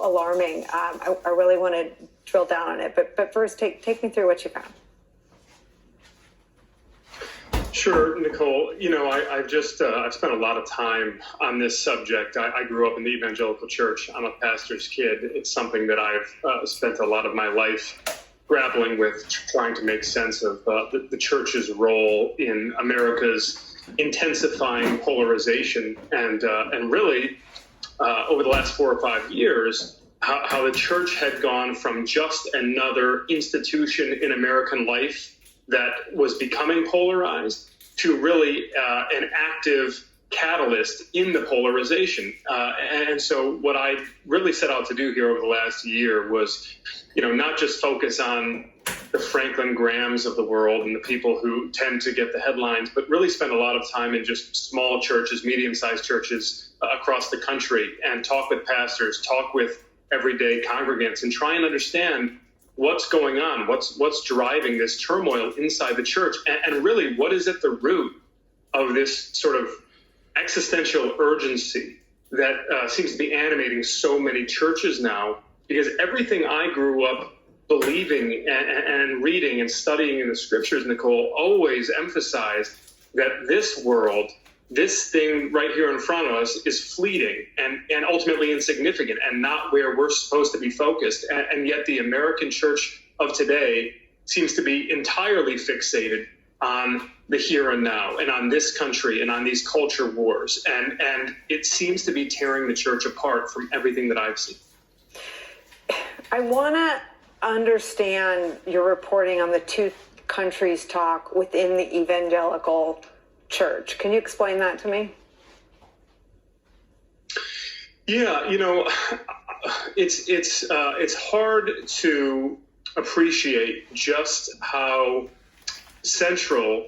alarming. I really want to drill down on it, but first, take me through what you found. Sure, Nicole. I've spent a lot of time on this subject. I grew up in the evangelical church. I'm a pastor's kid. It's something that I've spent a lot of my life grappling with, trying to make sense of the church's role in America's intensifying polarization, and really over the last 4 or 5 years, how the church had gone from just another institution in American life that was becoming polarized to really an active catalyst in the polarization. And so what I really set out to do here over the last year was, not just focus on the Franklin Grahams of the world and the people who tend to get the headlines, but really spend a lot of time in just small churches, medium-sized churches across the country, and talk with pastors, talk with everyday congregants, and try and understand what's going on, what's driving this turmoil inside the church, and really what is at the root of this sort of existential urgency that seems to be animating so many churches now. Because everything I grew up believing and reading and studying in the scriptures, Nicole, always emphasized that this world, this thing right here in front of us, is fleeting and ultimately insignificant and not where we're supposed to be focused. And yet the American church of today seems to be entirely fixated on the here and now and on this country and on these culture wars. And it seems to be tearing the church apart from everything that I've seen. I want to understand your reporting on the two countries talk within the evangelical church. Can you explain that to me? Yeah, it's hard to appreciate just how central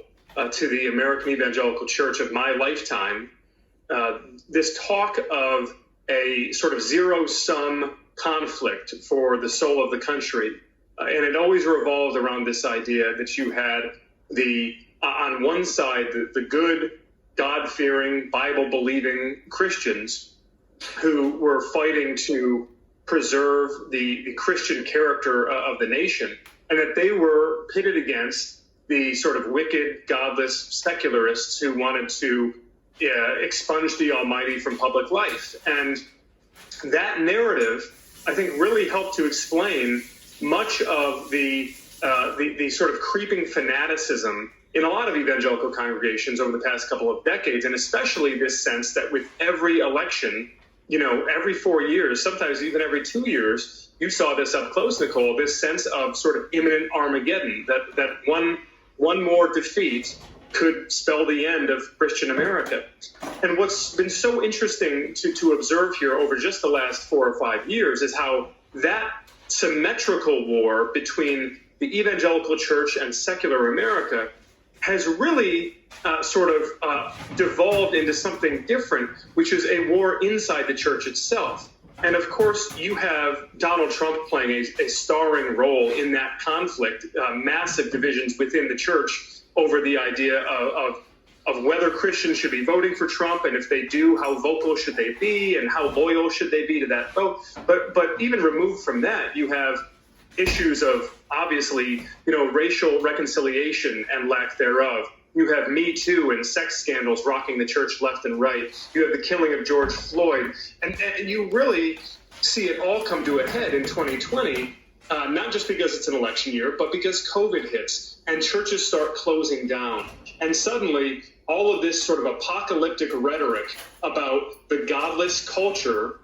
to the American evangelical church of my lifetime this talk of a sort of zero-sum conflict for the soul of the country. And it always revolved around this idea that you had on one side, the good, God-fearing, Bible-believing Christians who were fighting to preserve the Christian character of the nation, and that they were pitted against the sort of wicked, godless secularists who wanted to expunge the Almighty from public life. And that narrative, I think, really helped to explain much of the sort of creeping fanaticism in a lot of evangelical congregations over the past couple of decades, and especially this sense that with every election, every 4 years, sometimes even every 2 years, you saw this up close, Nicole, this sense of sort of imminent Armageddon, that one more defeat could spell the end of Christian America. And what's been so interesting to observe here over just the last 4 or 5 years is how that symmetrical war between the evangelical church and secular America has really devolved into something different, which is a war inside the church itself. And of course, you have Donald Trump playing a starring role in that conflict, massive divisions within the church over the idea of whether Christians should be voting for Trump, and if they do, how vocal should they be, and how loyal should they be to that vote. But even removed from that, you have issues of, obviously, racial reconciliation and lack thereof. You have Me Too and sex scandals rocking the church left and right. You have the killing of George Floyd. And you really see it all come to a head in 2020, not just because it's an election year, but because COVID hits and churches start closing down. And suddenly, all of this sort of apocalyptic rhetoric about the godless culture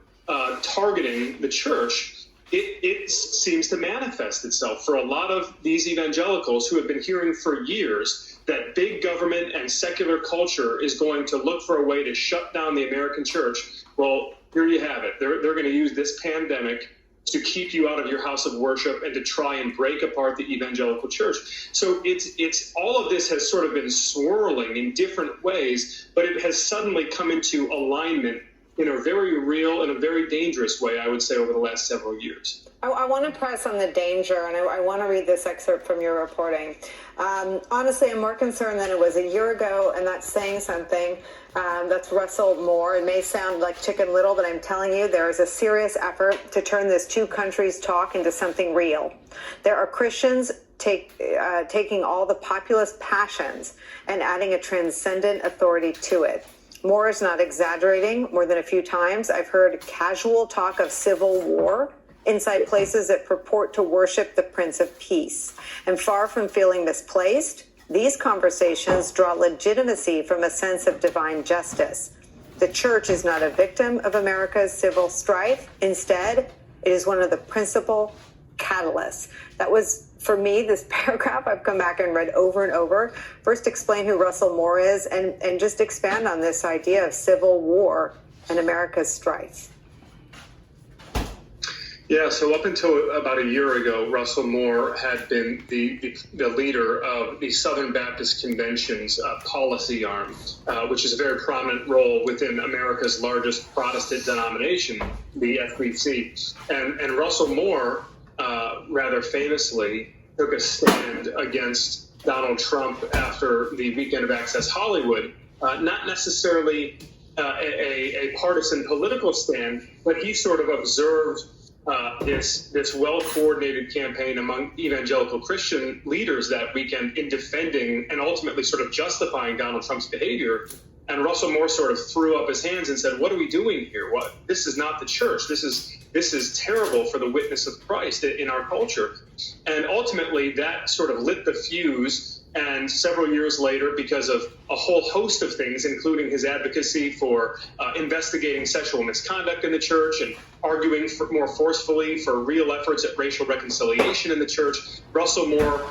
targeting the church, it seems to manifest itself for a lot of these evangelicals who have been hearing for years that big government and secular culture is going to look for a way to shut down the American church. Well, here you have it. They're going to use this pandemic to keep you out of your house of worship and to try and break apart the evangelical church. So it's all of this has sort of been swirling in different ways, but it has suddenly come into alignment in a very real and a very dangerous way, I would say, over the last several years. I want to press on the danger, and I want to read this excerpt from your reporting. Honestly, I'm more concerned than it was a year ago, and that's saying something. That's Russell Moore. It may sound like Chicken Little, but I'm telling you, there is a serious effort to turn this two countries talk into something real. There are Christians taking all the populist passions and adding a transcendent authority to it. Moore is not exaggerating. More than a few times, I've heard casual talk of civil war inside places that purport to worship the Prince of Peace. And far from feeling misplaced, these conversations draw legitimacy from a sense of divine justice. The church is not a victim of America's civil strife. Instead, it is one of the principal catalysts. That was, for me, this paragraph I've come back and read over and over. First, explain who Russell Moore is, and just expand on this idea of civil war and America's strife. Yeah, so up until about a year ago, Russell Moore had been the leader of the Southern Baptist Convention's policy arm, which is a very prominent role within America's largest Protestant denomination, the FBC. And Russell Moore, rather famously, took a stand against Donald Trump after the Weekend of Access Hollywood, not necessarily a partisan political stand, but he sort of observed this well-coordinated campaign among evangelical Christian leaders that weekend in defending and ultimately sort of justifying Donald Trump's behavior. And Russell Moore sort of threw up his hands and said, "What are we doing here? This is not the church. This is terrible for the witness of Christ in our culture." And ultimately, that sort of lit the fuse. And several years later, because of a whole host of things, including his advocacy for investigating sexual misconduct in the church and arguing more forcefully for real efforts at racial reconciliation in the church, Russell Moore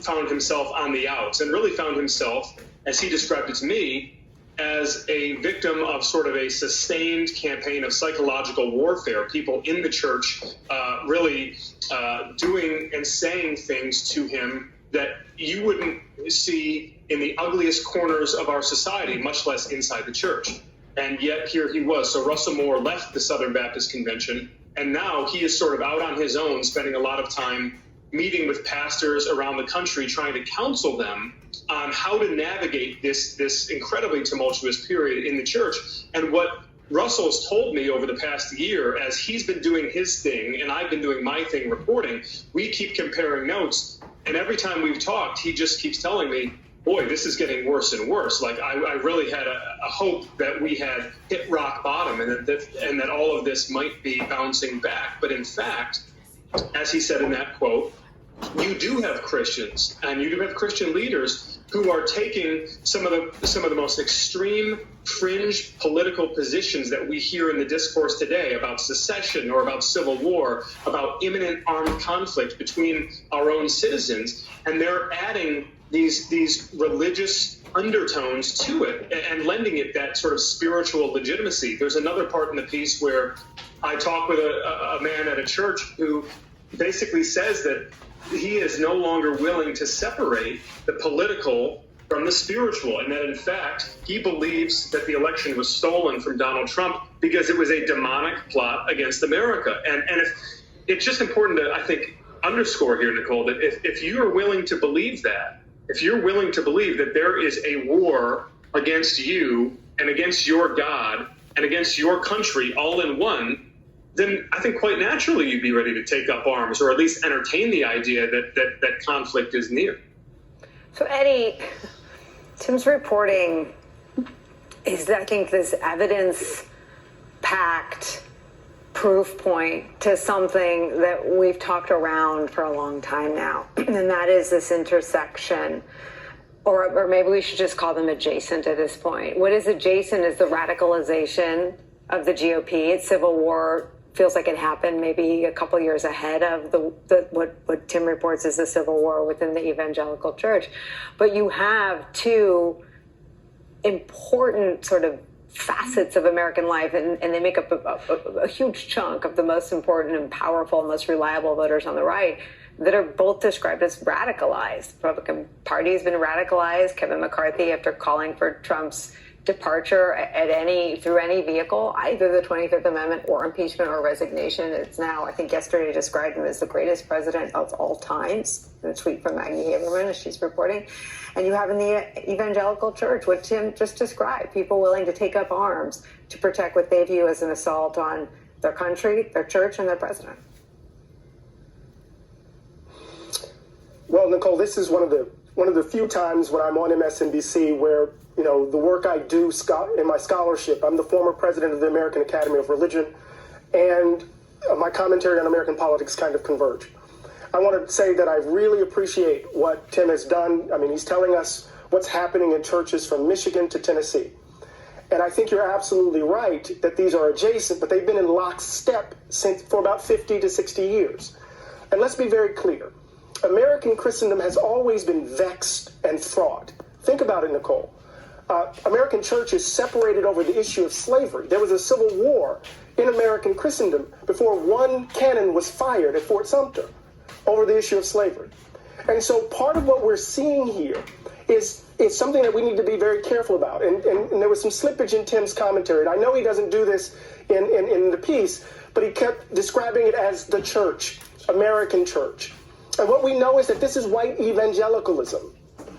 found himself on the outs and really found himself, as he described it to me, as a victim of sort of a sustained campaign of psychological warfare, people in the church really doing and saying things to him that you wouldn't see in the ugliest corners of our society, much less inside the church. And yet here he was. So Russell Moore left the Southern Baptist Convention, and now he is sort of out on his own, spending a lot of time meeting with pastors around the country, trying to counsel them on how to navigate this incredibly tumultuous period in the church. And what Russell's told me over the past year, as he's been doing his thing and I've been doing my thing reporting, we keep comparing notes. And every time we've talked, he just keeps telling me, boy, this is getting worse and worse. Like I really had a hope that we had hit rock bottom and that all of this might be bouncing back. But in fact, as he said in that quote, you do have Christians and you do have Christian leaders who are taking some of the most extreme fringe political positions that we hear in the discourse today about secession or about civil war, about imminent armed conflict between our own citizens, and they're adding these religious undertones to it and lending it that sort of spiritual legitimacy. There's another part in the piece where I talk with a man at a church who basically says that he is no longer willing to separate the political from the spiritual, and that in fact he believes that the election was stolen from Donald Trump because it was a demonic plot against America. And it's just important to, I think, underscore here, Nicole, that if you are willing to believe that, if you're willing to believe that there is a war against you and against your God and against your country all in one, then I think quite naturally you'd be ready to take up arms or at least entertain the idea that conflict is near. So, Eddie, Tim's reporting is, I think, this evidence-packed proof point to something that we've talked around for a long time now, and that is this intersection, or maybe we should just call them adjacent at this point. What is adjacent is the radicalization of the GOP. It's civil war. Feels like it happened maybe a couple years ahead of what Tim reports is the civil war within the evangelical church. But you have two important sort of facets of American life, and they make up a huge chunk of the most important and powerful, most reliable voters on the right that are both described as radicalized. The Republican Party has been radicalized. Kevin McCarthy, after calling for Trump's departure through any vehicle, either the 25th Amendment or impeachment or resignation. It's now, I think yesterday described him as the greatest president of all times, in a tweet from Maggie Haberman as she's reporting. And you have in the evangelical church what Tim just described, people willing to take up arms to protect what they view as an assault on their country, their church, and their president. Well, Nicole, this is one of the few times when I'm on MSNBC where, you know, the work I do in my scholarship, I'm the former president of the American Academy of Religion, and my commentary on American politics kind of converge. I want to say that I really appreciate what Tim has done. I mean, he's telling us what's happening in churches from Michigan to Tennessee. And I think you're absolutely right that these are adjacent, but they've been in lockstep for about 50 to 60 years. And let's be very clear. American Christendom has always been vexed and fraught. Think about it, Nicole. American church is separated over the issue of slavery. There was a civil war in American Christendom before one cannon was fired at Fort Sumter over the issue of slavery. And so part of what we're seeing here is something that we need to be very careful about. And there was some slippage in Tim's commentary. And I know he doesn't do this in the piece, but he kept describing it as the church, American church. And what we know is that this is white evangelicalism,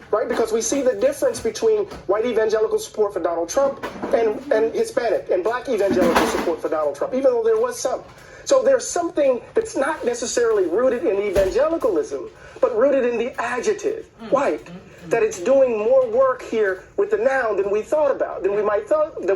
right? Because we see the difference between white evangelical support for Donald Trump and Hispanic and black evangelical support for Donald Trump, even though there was some. So there's something that's not necessarily rooted in evangelicalism, but rooted in the adjective, white, that it's doing more work here with the noun than we thought about, than we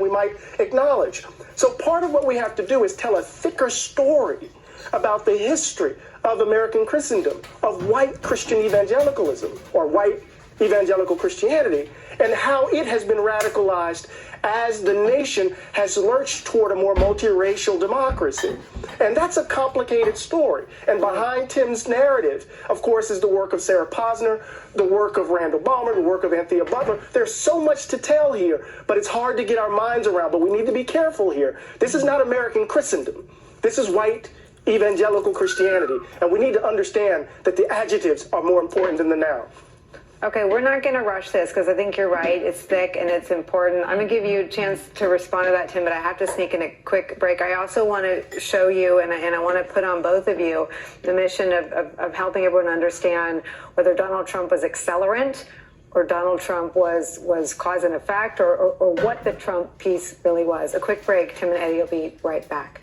might acknowledge. So part of what we have to do is tell a thicker story about the history of American Christendom, of white Christian evangelicalism, or white evangelical Christianity, and how it has been radicalized as the nation has lurched toward a more multiracial democracy. And that's a complicated story. And behind Tim's narrative, of course, is the work of Sarah Posner, the work of Randall Balmer, the work of Anthea Butler. There's so much to tell here, but it's hard to get our minds around. But we need to be careful here. This is not American Christendom. This is white evangelical Christianity. And we need to understand that the adjectives are more important than the noun. Okay, we're not going to rush this because I think you're right. It's thick and it's important. I'm going to give you a chance to respond to that, Tim, but I have to sneak in a quick break. I also want to show you, and I want to put on both of you, the mission of helping everyone understand whether Donald Trump was accelerant or Donald Trump was cause and effect or what the Trump piece really was. A quick break. Tim and Eddie will be right back.